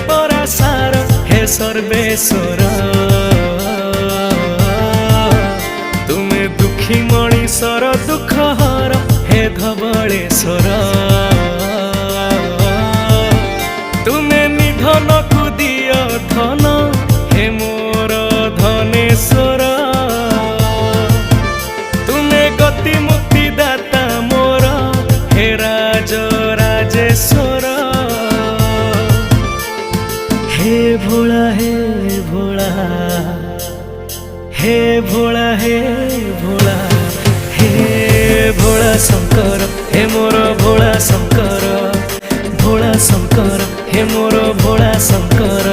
परासार हे सर्वेश्वर तुमे दुखी मणिषर दुख हर हे धवलेश्वर तुमे निधन को दिय धन हे मोर धनेश्वर तुमे गति मुक्ति दाता मोर हे राज राजेश्वर हे भोला हे भोला हे भोला हे भोला हे भोला शंकर हे मोर भोला शंकर भोला शंकर हे मोर भोला शंकर।